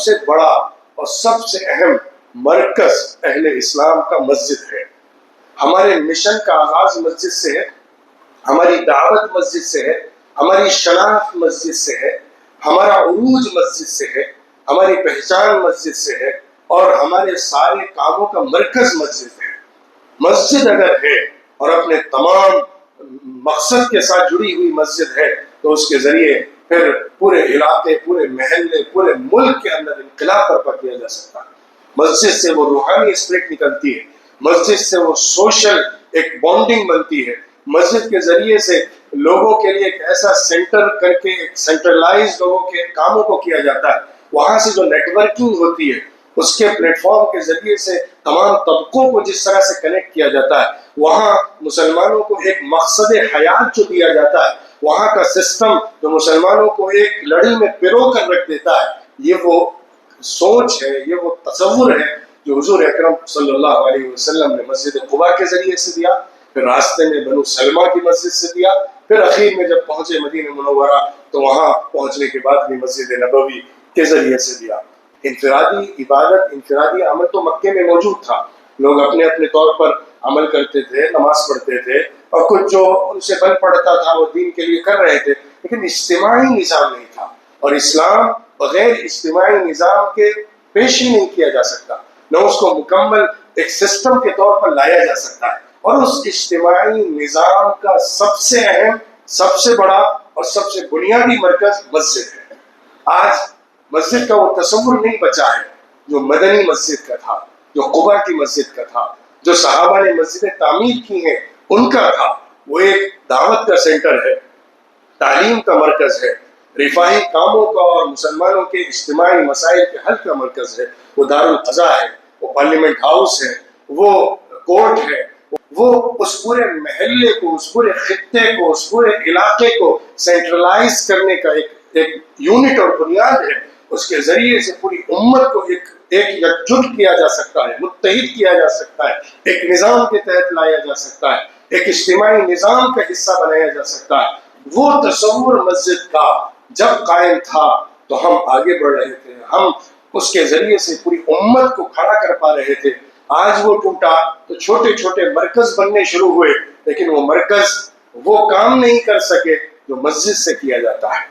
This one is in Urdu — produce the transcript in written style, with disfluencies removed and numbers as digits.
سے بڑا اور سب سے اہم مرکز اہل اسلام کا مسجد ہے۔ ہمارے مشن کا آغاز مسجد سے ہے، ہماری دعوت مسجد سے ہے، ہماری شناخت مسجد سے ہے، ہمارا عروج مسجد سے ہے، ہماری پہچان مسجد سے ہے، اور ہمارے سارے کاموں کا مرکز مسجد ہے۔ مسجد اگر ہے اور اپنے تمام مقصد کے ساتھ جڑی ہوئی مسجد ہے تو اس کے ذریعے پھر پورے علاقے، پورے محلے، پورے ملک کے اندر انقلاب برپا کیا جا سکتا ہے۔ مسجد سے وہ روحانی اسپرٹ نکلتی ہے، مسجد سے وہ سوشل ایک بانڈنگ بنتی ہے، مسجد کے ذریعے سے لوگوں کے لیے ایک ایسا سینٹر کر کے ایک سینٹرلائز لوگوں کے کاموں کو کیا جاتا ہے، وہاں سے جو نیٹ ورکنگ ہوتی ہے اس کے پلیٹ فارم کے ذریعے سے تمام طبقوں کو جس طرح سے کنیکٹ کیا جاتا ہے، وہاں مسلمانوں کو ایک مقصد حیات جو دیا جاتا ہے، وہاں کا سسٹم جو مسلمانوں کو ایک لڑی میں پرو کر رکھ دیتا ہے، یہ وہ سوچ ہے، یہ وہ تصور ہے جو حضور اکرم صلی اللہ علیہ وسلم نے مسجد قباء کے ذریعے سے دیا، پھر راستے میں بنو سلمہ کی مسجد سے دیا، پھر اخیر میں جب پہنچے مدینہ منورہ تو وہاں پہنچنے کے بعد بھی مسجد نبوی کے ذریعے سے دیا۔ انفرادی عبادت، انفرادی عمل تو مکے میں موجود تھا، لوگ اپنے اپنے طور پر عمل کرتے تھے، نماز پڑھتے تھے، اور کچھ جو ان سے بن پڑتا تھا وہ دین کے لیے کر رہے تھے، لیکن اجتماعی نظام نہیں تھا، اور اسلام بغیر اجتماعی نظام کے پیش ہی نہیں کیا جا سکتا، نہ اس کو مکمل ایک سسٹم کے طور پر لایا جا سکتا ہے۔ اور اس اجتماعی نظام کا سب سے اہم، سب سے بڑا اور سب سے بنیادی مرکز مسجد ہے۔ آج مسجد کا وہ تصور نہیں بچا ہے جو مدنی مسجد کا تھا، جو قباء کی مسجد کا تھا، جو صحابہ نے مسجدیں تعمیر کی ہیں ان کا تھا۔ وہ ایک دعوت کا سینٹر ہے، تعلیم کا مرکز ہے، رفاہی کاموں کا اور مسلمانوں کے اجتماعی مسائل کے حل کا مرکز ہے۔ وہ دارالقضا ہے، وہ پارلیمنٹ ہاؤس ہے، وہ کورٹ ہے، وہ اس پورے محلے کو، اس پورے خطے کو، اس پورے علاقے کو سینٹرلائز کرنے کا ایک یونٹ اور بنیاد ہے۔ اس کے ذریعے سے پوری امت کو ایک یکجٹ کیا جا سکتا ہے، متحد کیا جا سکتا ہے، ایک نظام کے تحت لایا جا سکتا ہے، ایک اجتماعی نظام کا حصہ بنایا جا سکتا ہے۔ وہ تصور مسجد کا جب قائم تھا تو ہم آگے بڑھ رہے تھے، ہم اس کے ذریعے سے پوری امت کو کھڑا کر پا رہے تھے۔ آج وہ ٹوٹا تو چھوٹے چھوٹے مرکز بننے شروع ہوئے، لیکن وہ مرکز وہ کام نہیں کر سکے جو مسجد سے کیا جاتا ہے۔